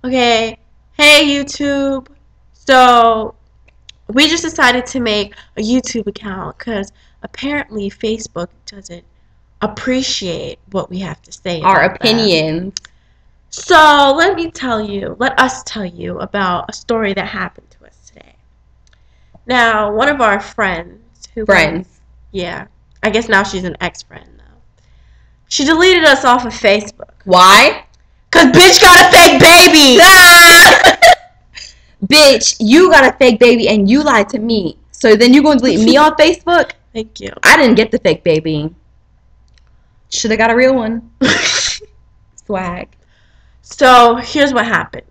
Okay, hey YouTube. So we just decided to make a YouTube account because apparently Facebook doesn't appreciate what we have to say Our about them. opinions. So let us tell you about a story that happened to us today. Now, one of our friends yeah, I guess now she's an ex-friend though. She deleted us off of Facebook. Why? Cause bitch got a fake baby. Bitch, you got a fake baby and you lied to me. So then you gonna delete me on Facebook? Thank you. I didn't get the fake baby. Should have got a real one. Swag. So here's what happened.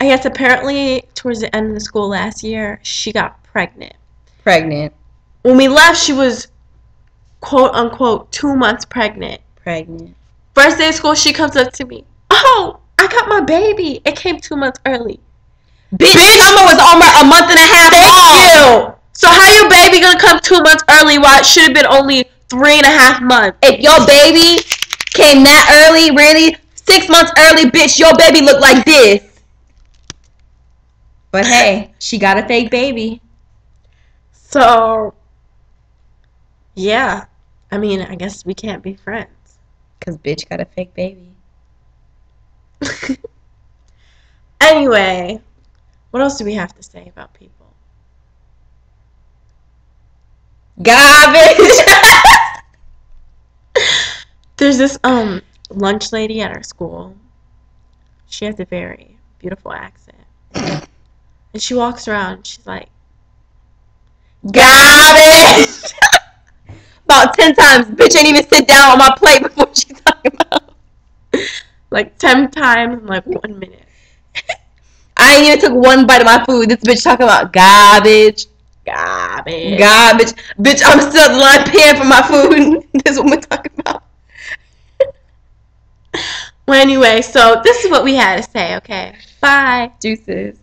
I guess apparently towards the end of the school last year, she got pregnant. When we left, she was quote unquote 2 months pregnant. First day of school, she comes up to me. Oh, I got my baby. It came 2 months early. Bitch, Mama was almost a month and a half Thank you. So how your baby gonna come 2 months early while it should have been only 3.5 months? If your baby came that early, really, 6 months early, bitch, your baby looked like this. But hey, she got a fake baby. So, yeah. I mean, I guess we can't be friends. Because bitch got a fake baby. Anyway, what else do we have to say about people? Garbage. There's this lunch lady at our school. She has a very beautiful accent. And she walks around, she's like, Garbage. About 10 times. Bitch ain't even sit down on my plate before she talking about. Like 10 times in like 1 minute. I ain't even took one bite of my food. This bitch talking about garbage. Bitch, I'm still in line paying for my food. This is what we're talking about. Well, anyway, so this is what we had to say, okay? Bye. Deuces.